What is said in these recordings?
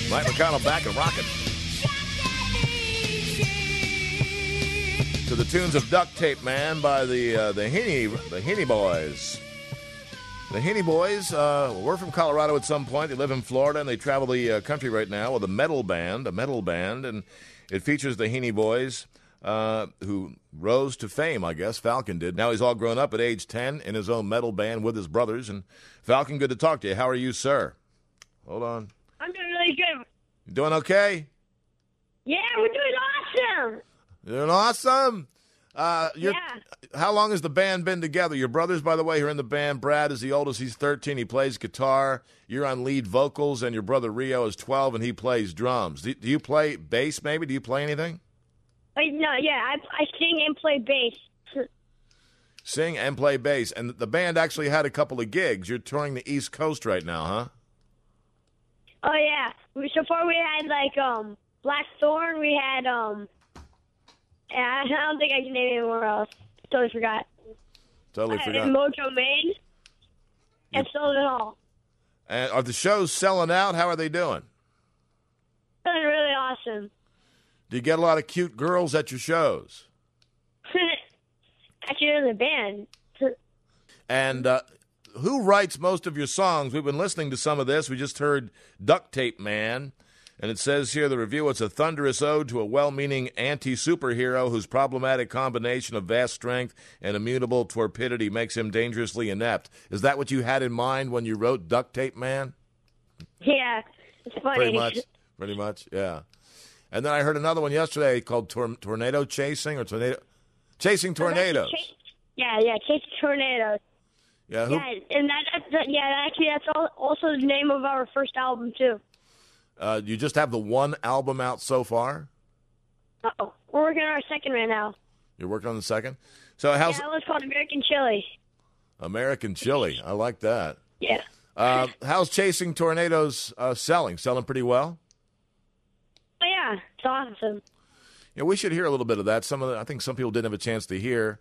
Mike McConnell back and rocking. To the tunes of Duct Tape Man by the HEENE Boys. The HEENE Boys were from Colorado at some point. They live in Florida, and they travel the country right now with a metal band, and it features the HEENE Boys, who rose to fame, I guess. Falcon did. Now he's all grown up at age 10 in his own metal band with his brothers. And Falcon, good to talk to you. How are you, sir? Hold on. I'm doing really good. You doing okay? Yeah, we're doing awesome. Doing awesome. Yeah. How long has the band been together? Your brothers, by the way, are in the band. Brad is the oldest. He's 13. He plays guitar. You're on lead vocals, and your brother Rio is 12, and he plays drums. Do you play bass, maybe? Do you play anything? No, yeah, I sing and play bass. Sing and play bass. And the band actually had a couple of gigs. You're touring the East Coast right now, huh? Oh, yeah. So far we had, Blackthorn. We had, I don't think I can name anywhere else. Totally forgot. Forgot. Mojo Maine and Sullivan Hall. And are the shows selling out? How are they doing? Doing really awesome. Do you get a lot of cute girls at your shows? Actually, in the band. And who writes most of your songs? We've been listening to some of this. We just heard Duct Tape Man. And it says here, the review, it's a thunderous ode to a well-meaning anti-superhero whose problematic combination of vast strength and immutable torpidity makes him dangerously inept. Is that what you had in mind when you wrote Duct Tape Man? Yeah, it's funny. Pretty much, yeah. And then I heard another one yesterday called Tornado Chasing or Chasing Tornadoes. Chasing Tornadoes. Yeah, and that's also the name of our first album, too. You just have the one album out so far? Uh-oh. We're working on our second right now. You're working on the second? So how's that one's called American Chili. American Chili. I like that. Yeah. How's Chasing Tornadoes selling? Selling pretty well? Oh, yeah. It's awesome. Yeah, we should hear a little bit of that. I think some people didn't have a chance to hear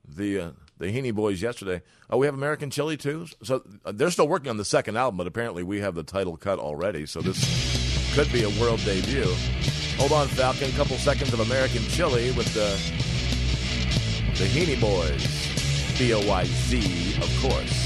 the HEENE Boys yesterday. Oh, we have American Chili, too? So they're still working on the second album, but apparently we have the title cut already, so this could be a world debut. Hold on, Falcon. A couple seconds of American Chili with the HEENE Boys. BOYZ, of course.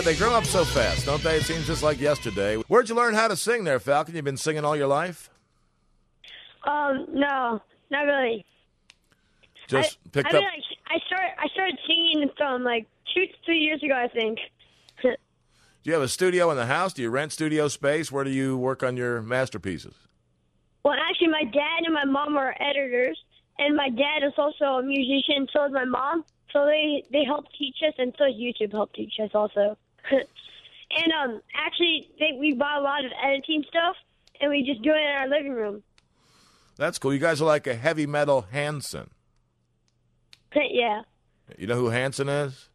They grow up so fast, don't they? It seems just like yesterday. Where'd you learn how to sing there, Falcon? You've been singing all your life? No, not really. Just picked up. I started singing from 2 to 3 years ago, I think. Do you have a studio in the house? Do you rent studio space? Where do you work on your masterpieces? Well, actually, my dad and my mom are editors, and my dad is also a musician. So is my mom. So they help teach us, and so YouTube helped teach us also. And actually, we bought a lot of editing stuff, and we just do it in our living room. That's cool. You guys are like a heavy metal Hanson. Yeah. You know who Hanson is?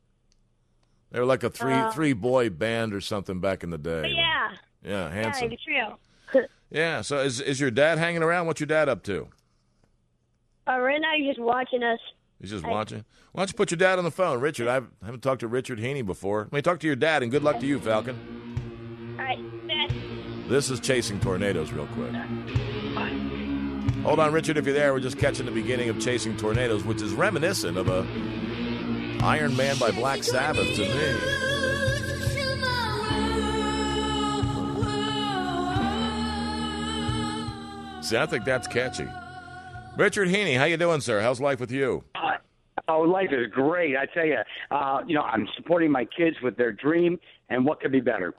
They were like a three boy band or something back in the day. Yeah. Yeah, Hanson. Yeah, like a trio. Yeah. So is your dad hanging around? What's your dad up to? Right now, he's just watching us. He's just watching? Why don't you put your dad on the phone? Richard, I haven't talked to Richard HEENE before. Let me talk to your dad, and good luck to you, Falcon. All right, Dad. This is Chasing Tornadoes real quick. Hold on, Richard, if you're there. We're just catching the beginning of Chasing Tornadoes, which is reminiscent of a Iron Man by Black Sabbath to me. See, I think that's catchy. Richard HEENE, how you doing, sir? How's life with you? Life is great. I tell you, I'm supporting my kids with their dream, and what could be better?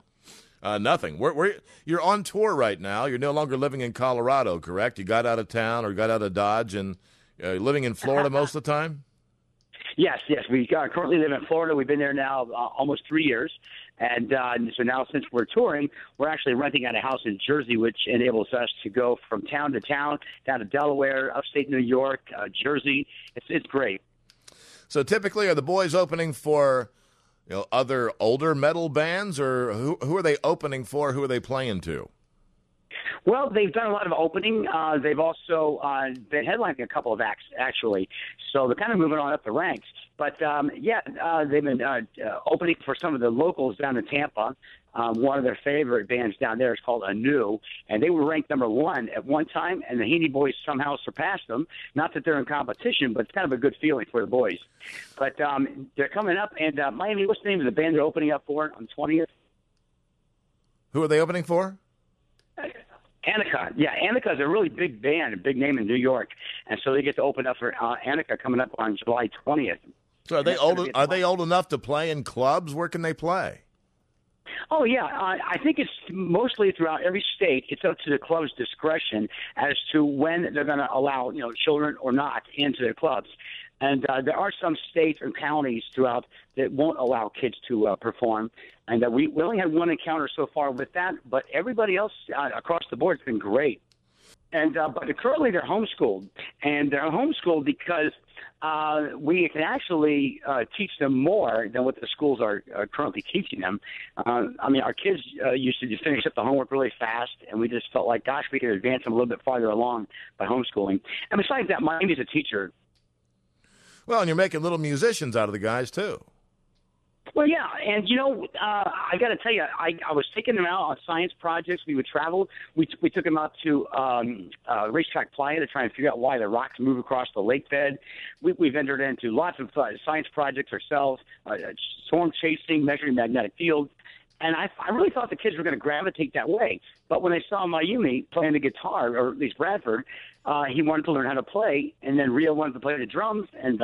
Nothing. You're on tour right now. You're no longer living in Colorado, correct? You got out of town or got out of Dodge, and living in Florida most of the time? Yes. We currently live in Florida. We've been there now almost 3 years. And so now since we're touring, we're actually renting out a house in Jersey, which enables us to go from town to town, down to Delaware, upstate New York, Jersey. It's great. So typically, are the boys opening for other older metal bands, or who are they opening for? Who are they playing to? Well, they've done a lot of opening. They've also been headlining a couple of acts, actually. So they're kind of moving on up the ranks. But, they've been opening for some of the locals down in Tampa. One of their favorite bands down there is called Anew, and they were ranked number 1 at one time, and the HEENE Boys somehow surpassed them. Not that they're in competition, but it's kind of a good feeling for the boys. But they're coming up, and Miami, what's the name of the band they're opening up for on the 20th? Who are they opening for? Annika. Yeah, Annika is a really big band, a big name in New York, and so they get to open up for Annika coming up on July 20th. So are they old enough to play in clubs? Where can they play? Oh, yeah. I think it's mostly throughout every state. It's up to the club's discretion as to when they're going to allow, children or not into their clubs. And there are some states and counties throughout that won't allow kids to perform. And we only had one encounter so far with that, but everybody else across the board has been great. And but currently they're homeschooled, and they're homeschooled because we can actually teach them more than what the schools are currently teaching them. Our kids used to just finish up the homework really fast, and we just felt like, gosh, we could advance them a little bit farther along by homeschooling. And besides that, Miami's a teacher. Well, and you're making little musicians out of the guys, too. Well, yeah, and I got to tell you, I was taking them out on science projects. We would travel. We took them out to Racetrack Playa to try and figure out why the rocks move across the lake bed. We've entered into lots of science projects ourselves, storm chasing, measuring magnetic fields. And I really thought the kids were going to gravitate that way. But when I saw Mayumi playing the guitar, or at least Bradford, he wanted to learn how to play. And then Rio wanted to play the drums, and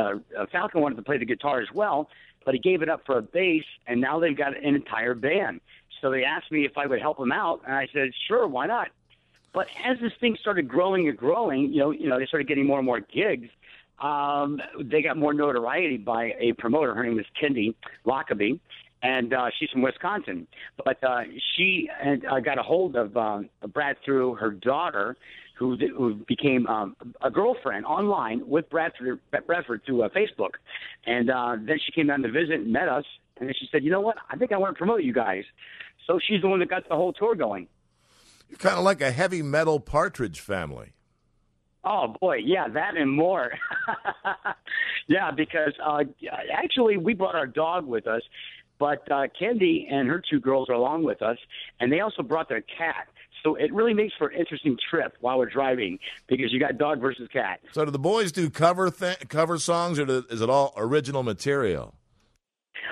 Falcon wanted to play the guitar as well. But he gave it up for a bass, and now they've got an entire band. So they asked me if I would help them out, and I said, sure, why not? But as this thing started growing and growing, they started getting more and more gigs. They got more notoriety by a promoter. Her name is Kendi Lockaby, and she's from Wisconsin. But she got a hold of Brad through her daughter, who became a girlfriend online with Bradford through Facebook. And then she came down to visit and met us, and then she said, you know what, I think I want to promote you guys. So she's the one that got the whole tour going. You're kind of like a heavy metal Partridge Family. Oh, boy, yeah, that and more. Yeah, because actually we brought our dog with us, but Kendi and her 2 girls are along with us, and they also brought their cat. So it really makes for an interesting trip while we're driving because you got dog versus cat. So do the boys do cover songs, or is it all original material?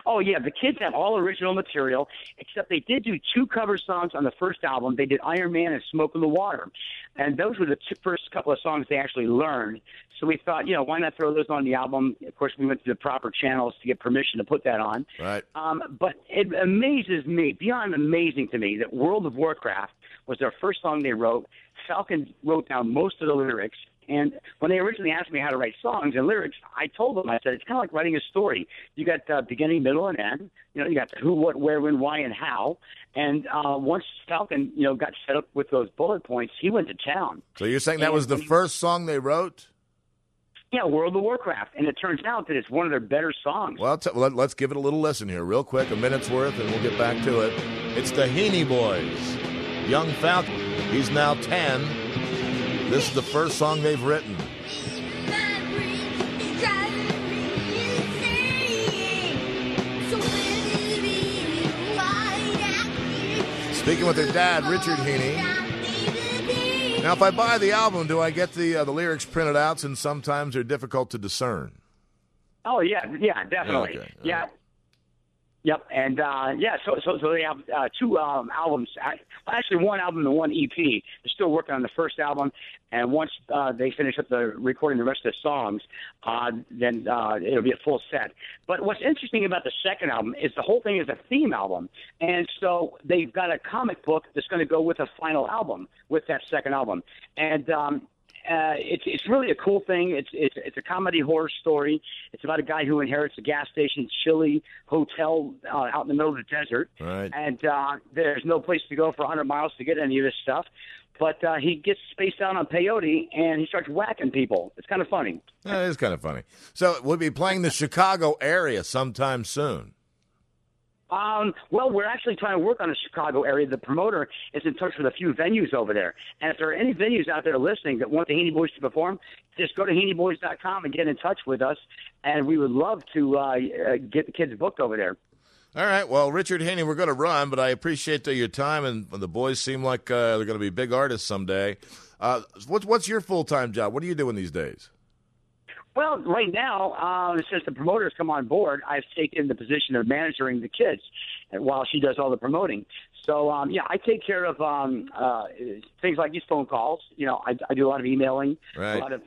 Oh, yeah, the kids have all original material, except they did do 2 cover songs on the first album. They did Iron Man and Smoke in the Water, and those were the first couple of songs they actually learned. So we thought, why not throw those on the album? Of course, we went to the proper channels to get permission to put that on. Right. But it amazes me, beyond amazing to me, that World of Warcraft was their first song they wrote. Falcon wrote down most of the lyrics. And when they originally asked me how to write songs and lyrics, I told them, I said, it's kind of like writing a story. You got beginning, middle, and end. You got the who, what, where, when, why, and how. And once Falcon, got set up with those bullet points, he went to town. So you're saying that was the first song they wrote? Yeah, World of Warcraft. And it turns out that it's one of their better songs. Well, let's give it a little listen here real quick, a minute's worth, and we'll get back to it. It's the HEENE Boys. Young Falcon, he's now 10. This is the first song they've written. Speaking with their dad, Richard HEENE. Now, if I buy the album, do I get the lyrics printed out, since sometimes they're difficult to discern? Oh, yeah, definitely. Okay. Yeah. Yep, and so they have 2 albums. Actually, 1 album and 1 EP. They're still working on the first album, and once they finish up the recording the rest of the songs, then it'll be a full set. But what's interesting about the second album is the whole thing is a theme album, and so they've got a comic book that's going to go with a final album with that second album, and it's really a cool thing. It's a comedy horror story. It's about a guy who inherits a gas station chilly hotel out in the middle of the desert. Right. And there's no place to go for 100 miles to get any of this stuff. But he gets spaced out on peyote, and he starts whacking people. It's kind of funny. Yeah, it is kind of funny. So we'll be playing the Chicago area sometime soon. Well, we're actually trying to work on the Chicago area. The promoter is in touch with a few venues over there. And if there are any venues out there listening that want the HEENE Boys to perform, just go to HEENEBOYZ.com and get in touch with us. And we would love to get the kids booked over there. All right. Well, Richard Heene, we're going to run, but I appreciate your time, and the boys seem like they're going to be big artists someday. What's your full-time job? What are you doing these days? Well, right now, since the promoters come on board, I've taken the position of managing the kids while she does all the promoting. So, I take care of things like these phone calls. I do a lot of emailing. Right. A lot of,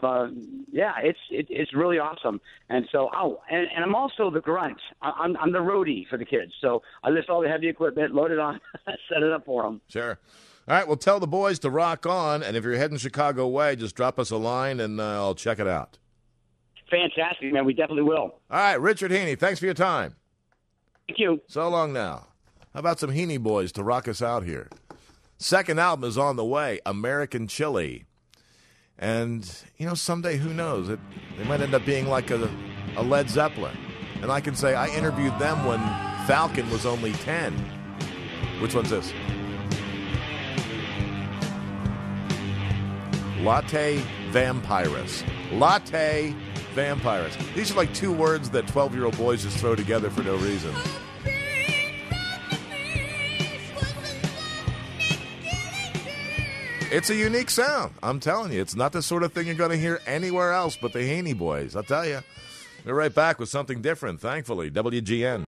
it's really awesome. And so, and I'm also the grunt. I'm the roadie for the kids. So I lift all the heavy equipment, load it on, set it up for them. Sure. All right, well, tell the boys to rock on, and if you're heading Chicago way, just drop us a line, and I'll check it out. Fantastic, man. We definitely will. All right, Richard Heene, thanks for your time. Thank you. So long now. How about some HEENE Boys to rock us out here? Second album is on the way, American Chili. And, someday, who knows? They might end up being like a Led Zeppelin. And I can say I interviewed them when Falcon was only 10. Which one's this? Latte Vampirus. Latte Vampirus. These are like two words that 12-year-old boys just throw together for no reason. It's a unique sound. I'm telling you, it's not the sort of thing you're going to hear anywhere else but the HEENE Boys. I'll tell you. We're right back with something different, thankfully. WGN.